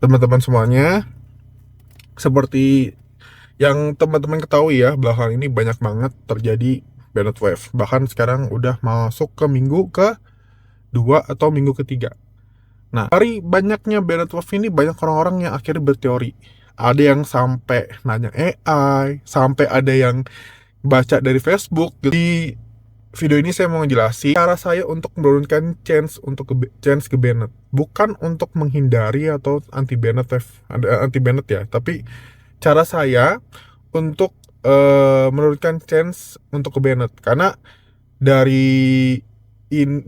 teman-teman semuanya. Seperti yang teman-teman ketahui ya, belakangan ini banyak banget terjadi Bennett Wave. Bahkan sekarang udah masuk ke minggu ke dua atau minggu ketiga. Nah, dari banyaknya Bennett Wave ini banyak orang-orang yang akhirnya berteori. Ada yang sampai nanya AI, sampai ada yang baca dari Facebook. Di video ini saya mau ngejelasin cara saya untuk menurunkan chance ke Bennett. Bukan untuk menghindari atau anti Bennett, anti Bennett ya, tapi cara saya untuk menurunkan chance untuk ke Bennett. Karena dari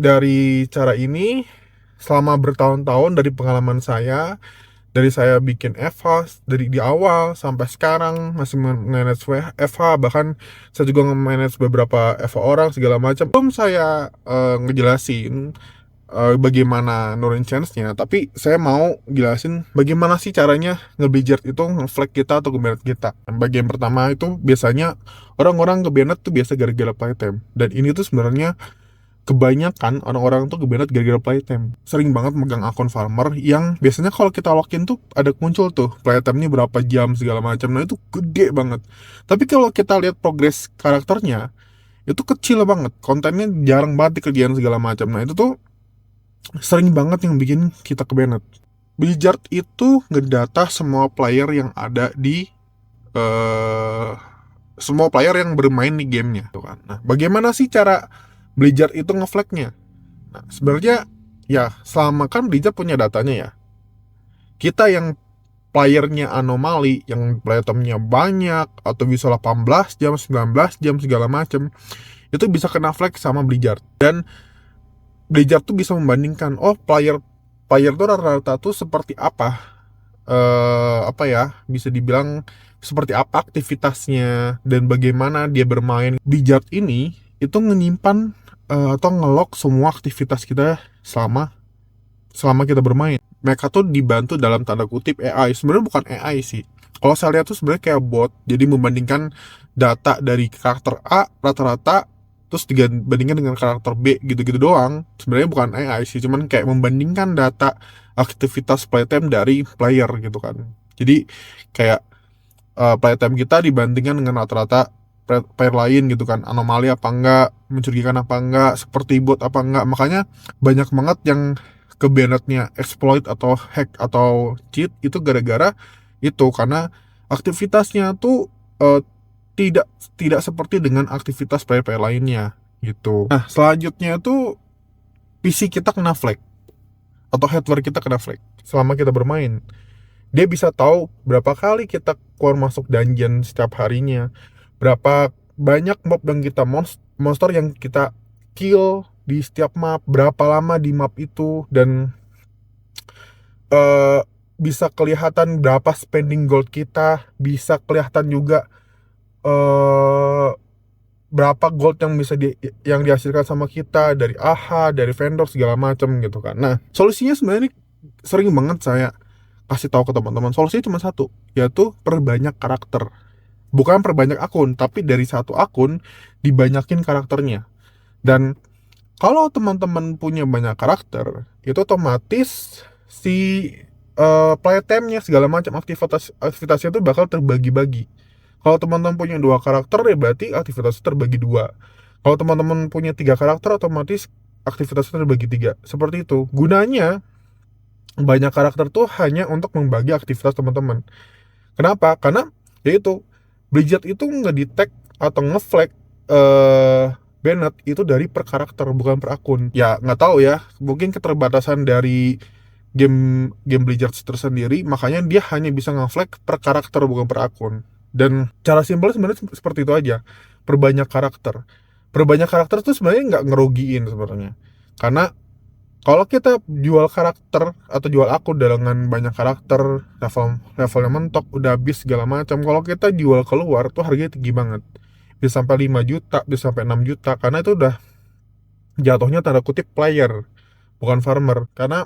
dari cara ini selama bertahun-tahun, dari pengalaman saya, dari saya bikin FH dari di awal sampai sekarang masih manage FH, bahkan saya juga nge-manage beberapa FH orang segala macam. Belum saya ngejelasin bagaimana nurin chance-nya, tapi saya mau jelasin bagaimana sih caranya nge-budget itu nge-flag kita atau nge-banned kita. Bagian pertama itu biasanya orang-orang nge-banned tuh biasa gara-gara playtime, dan ini tuh sebenarnya kebanyakan orang-orang tuh nge-banned gara-gara playtime. Sering banget megang akun farmer yang biasanya kalau kita login tuh ada muncul tuh playtime-nya berapa jam segala macam. Nah, itu gede banget. Tapi kalau kita lihat progres karakternya, itu kecil banget. Kontennya jarang banget dikerjain segala macam. Nah, itu tuh sering banget yang bikin kita ke-banned. Blizzard itu ngedata semua player yang ada di eh semua player yang bermain di gamenya tuh kan. Nah, bagaimana sih cara Blizzard itu ngeflagnya? Nah, sebenarnya ya selama kan Blizzard punya datanya ya. Kita yang playernya anomali, yang playtime-nya banyak atau bisa 18 jam, 19 jam segala macem, itu bisa kena flag sama Blizzard. Dan Blizzard tuh bisa membandingkan, oh player tuh rata-rata tuh seperti apa, apa ya, bisa dibilang seperti apa aktivitasnya dan bagaimana dia bermain. Blizzard ini itu menyimpan atau ngelog semua aktivitas kita selama kita bermain. Mereka tuh dibantu dalam tanda kutip AI. Sebenarnya bukan AI sih. Kalau saya lihat tuh sebenarnya kayak bot. Jadi membandingkan data dari karakter A rata-rata terus dibandingkan dengan karakter B gitu-gitu doang. Sebenarnya bukan AI sih, cuman kayak membandingkan data aktivitas playtime dari player gitu kan. Jadi kayak playtime kita dibandingkan dengan rata-rata player lain gitu kan, anomali apa enggak, mencurigakan apa enggak, seperti bot apa enggak. Makanya banyak banget yang kebanetnya exploit atau hack atau cheat itu gara-gara itu, karena aktivitasnya tuh tidak tidak seperti dengan aktivitas player-player lainnya gitu. Nah, selanjutnya tuh PC kita kena flag atau hardware kita kena flag selama kita bermain. Dia bisa tahu berapa kali kita keluar masuk dungeon setiap harinya, berapa banyak mob yang kita monster yang kita kill di setiap map, berapa lama di map itu, dan eh, bisa kelihatan berapa spending gold kita, bisa kelihatan juga eh, berapa gold yang yang dihasilkan sama kita dari AHA, dari vendor segala macam gitu kan. Nah, solusinya sebenarnya sering banget saya kasih tahu ke teman-teman. Solusinya cuma satu, yaitu perbanyak karakter. Bukan perbanyak akun, tapi dari satu akun dibanyakin karakternya. Dan kalau teman-teman punya banyak karakter, itu otomatis si playtime-nya segala macam aktivitasnya itu bakal terbagi-bagi. Kalau teman-teman punya dua karakter, ya berarti aktivitasnya terbagi dua. Kalau teman-teman punya tiga karakter, otomatis aktivitasnya terbagi tiga. Seperti itu. Gunanya banyak karakter tuh hanya untuk membagi aktivitas teman-teman. Kenapa? Karena yaitu Blizzard itu ngedetect atau ngeflag Bennett itu dari per karakter, bukan per akun. Ya nggak tahu ya, mungkin keterbatasan dari game Blizzard tersendiri, makanya dia hanya bisa ngeflag per karakter bukan per akun. Dan cara simpel sebenarnya seperti itu aja. Perbanyak karakter. Perbanyak karakter itu sebenarnya nggak ngerugiin sebenarnya. Karena kalau kita jual karakter atau jual akun dengan banyak karakter, levelnya mentok, udah habis segala macam. Kalau kita jual keluar tuh harganya tinggi banget. Bisa sampai 5 juta, bisa sampai 6 juta, karena itu udah jatuhnya tanda kutip player, bukan farmer. Karena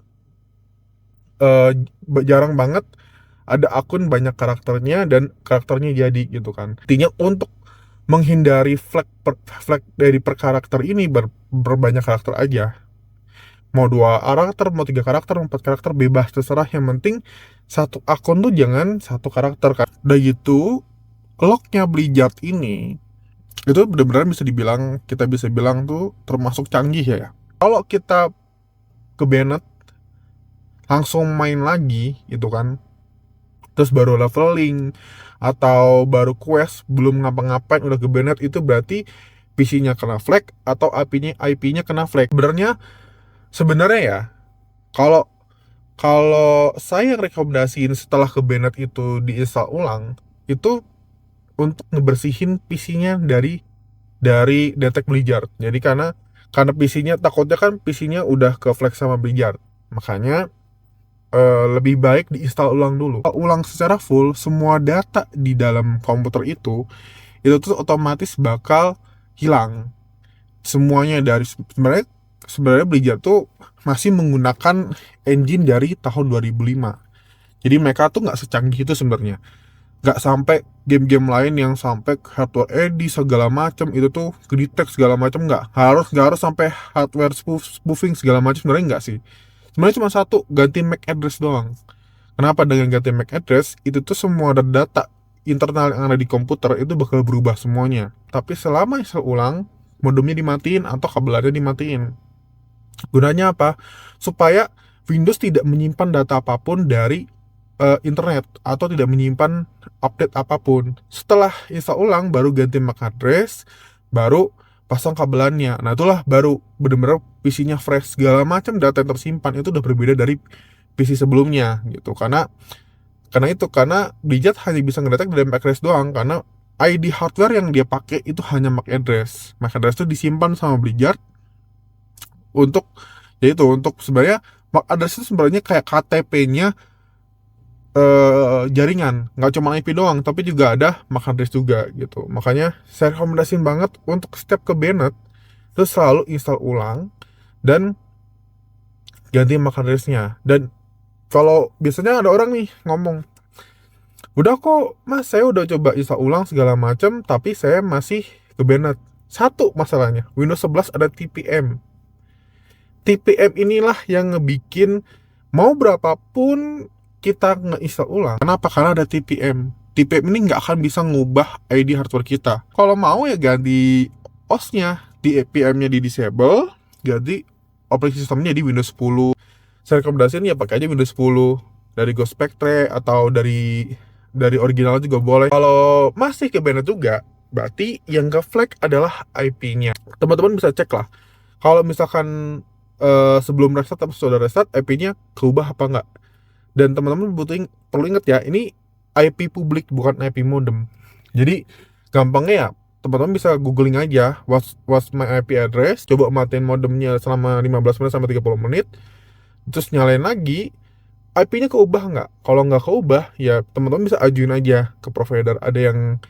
eh, jarang banget ada akun banyak karakternya dan karakternya jadi gitu kan. Intinya untuk menghindari flag dari per karakter ini, berbanyak karakter aja. mau 2 karakter, mau 3 karakter, 4 karakter, bebas terserah, yang penting satu akun tuh jangan satu karakter kan. Udah gitu, locknya Blizzard ini itu benar-benar bisa dibilang, kita bisa bilang tuh termasuk canggih ya. Kalau kita ke Bennett langsung main lagi gitu kan, terus baru leveling atau baru quest belum ngapa-ngapain udah ke Bennett, itu berarti PC-nya kena flag atau IP-nya kena flag. Sebenarnya ya, kalau kalau saya rekomendasiin setelah ke Bennett itu diinstal ulang, itu untuk ngebersihin PC-nya dari Detect Blizzard. Jadi karena PC-nya, takutnya kan PC-nya udah ke flag sama Blizzard. Makanya lebih baik diinstal ulang dulu. Kalau ulang secara full, semua data di dalam komputer itu tuh otomatis bakal hilang. Semuanya dari sebenarnya Blizzard tuh masih menggunakan engine dari tahun 2005. Jadi mereka tuh nggak secanggih itu sebenarnya. Nggak sampai game-game lain yang sampai hardware edit segala macam itu tuh detect segala macam, nggak harus sampai hardware spoofing segala macam, sebenarnya nggak sih. Sebenarnya cuma satu, ganti MAC address doang. Kenapa dengan ganti MAC address itu tuh semua data internal yang ada di komputer itu bakal berubah semuanya. Tapi selama install ulang, modemnya dimatiin atau kabelannya dimatiin. Gunanya apa? Supaya Windows tidak menyimpan data apapun dari internet atau tidak menyimpan update apapun. Setelah install ulang baru ganti MAC address, baru pasang kabelannya. Nah, itulah baru benar-benar PC-nya fresh, segala macam data yang tersimpan itu udah berbeda dari PC sebelumnya gitu. Karena Blizzard hanya bisa ngedetek dari MAC address doang, karena ID hardware yang dia pakai itu hanya MAC address. MAC address itu disimpan sama Blizzard untuk, yaitu untuk sebenarnya MAC address itu sebenarnya kayak KTP-nya jaringan, nggak cuma IP doang, tapi juga ada MAC address juga gitu. Makanya saya rekomendasiin banget untuk setiap ke Bennett terus selalu install ulang dan ganti MAC address-nya. Dan kalau biasanya ada orang nih ngomong, udah kok mas, saya udah coba install ulang segala macam tapi saya masih ke Bennett. Satu masalahnya, Windows 11 ada TPM. TPM inilah yang ngebikin mau berapapun kita nge-install ulang. Kenapa? Karena ada TPM. TPM ini nggak akan bisa ngubah ID hardware kita. Kalau mau ya ganti OS-nya, TPM-nya di disable, ganti operasi sistemnya di Windows 10. Saya rekomendasiin ya pakai aja Windows 10 dari Ghost Spectre atau dari original juga boleh. Kalau masih ke Bennett juga, berarti yang ke flag adalah IP-nya. Teman-teman bisa cek lah. Kalau misalkan sebelum restart atau sudah restart, IP-nya keubah apa enggak. Dan teman-teman perlu ingat ya, ini IP publik bukan IP modem. Jadi gampangnya ya, teman-teman bisa googling aja what's my IP address, coba matiin modemnya selama 15 menit sampai 30 menit, terus nyalain lagi, IP-nya keubah nggak? Kalau nggak keubah, ya teman-teman bisa ajuin aja ke provider. Ada yang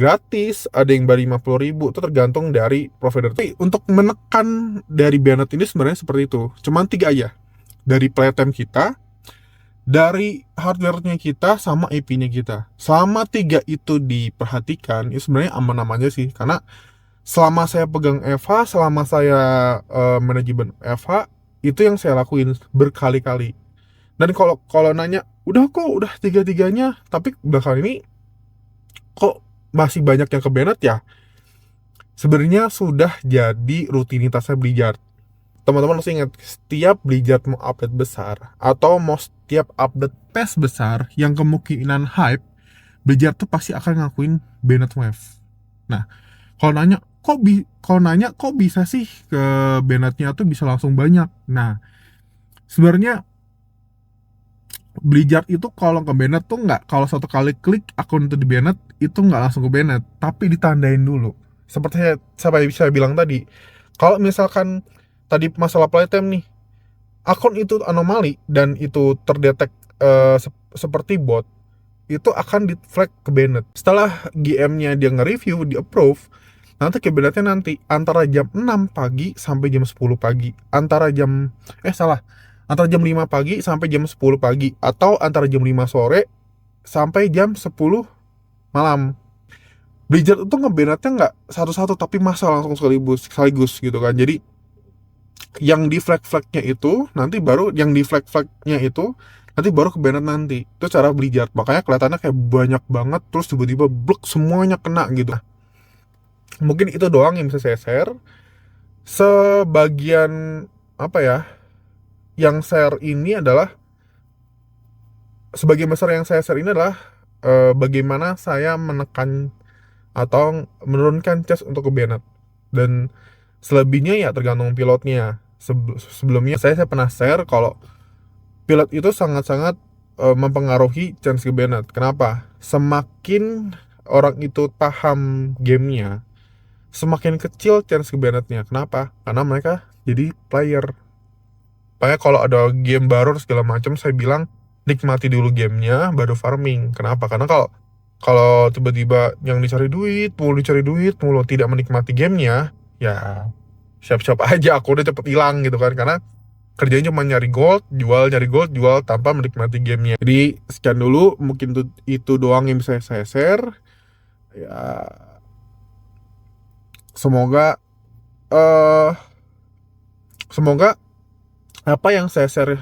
gratis, ada yang baru 50.000, itu tergantung dari provider. Tapi untuk menekan dari Bennett ini sebenarnya seperti itu. Cuman 3 aja. Dari playtime kita, dari hardware-nya kita, sama IP-nya kita. Selama 3 itu diperhatikan, itu sebenarnya aman-aman aja sih. Karena selama saya pegang EVA, selama saya manajemen EVA, itu yang saya lakuin berkali-kali. Dan kalau nanya, udah 3-3-nya, tapi belakang ini kok masih banyak yang ke Bennett ya? Sebenarnya sudah jadi rutinitasnya Blizzard. Teman-teman harus ingat, setiap Blizzard mau update besar atau mau setiap update patch besar yang kemungkinan hype, Blizzard tuh pasti akan ngakuin Bennett Wave. Nah, kalau nanya kok bisa sih ke Bennett-nya tuh bisa langsung banyak. Nah, sebenarnya Blizzard itu kalau ke Bennett tuh nggak, kalau satu kali klik akun itu di Bennett itu nggak langsung ke Bennett, tapi ditandain dulu. Seperti saya bilang tadi, kalau misalkan tadi masalah playtime nih, akun itu anomali dan itu terdetek seperti bot, itu akan di flag ke Bennett. Setelah GM-nya dia nge-review, di approve, nanti ke Bennett-nya nanti antara jam 6 pagi sampai jam 10 pagi. Antara jam 5 pagi sampai jam 10 pagi, atau antara jam 5 sore sampai jam 10 malam. Blizzard itu nge-Bennett-nya nggak satu-satu, tapi masa langsung sekaligus gitu kan. Jadi Yang di flag-flagnya itu nanti baru yang di flag-flagnya itu nanti baru ke banned nanti. Itu cara beli jar. Makanya kelihatannya kayak banyak banget terus tiba-tiba blok semuanya kena gitu. Mungkin itu doang yang bisa saya share. Sebagian apa ya? Yang share ini adalah sebagian besar yang saya share ini adalah bagaimana saya menekan atau menurunkan chest untuk ke banned. Dan selebihnya ya tergantung pilotnya. Sebelumnya saya pernah share kalau pilot itu sangat-sangat mempengaruhi chance ke banned. Kenapa? Semakin orang itu paham gamenya, semakin kecil chance ke bannednya. Kenapa? Karena mereka jadi player. Makanya kalau ada game baru segala macam, saya bilang nikmati dulu gamenya, baru farming. Kenapa? Karena kalau kalau tiba-tiba yang dicari duit mulu, tidak menikmati gamenya, ya siap-siap aja aku udah cepet hilang gitu kan. Karena kerjanya cuma nyari gold, jual tanpa menikmati gamenya. Jadi sekian dulu, mungkin itu doang yang bisa saya share. Ya, semoga eh semoga apa yang saya share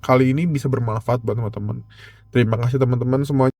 kali ini bisa bermanfaat buat teman-teman. Terima kasih teman-teman semua.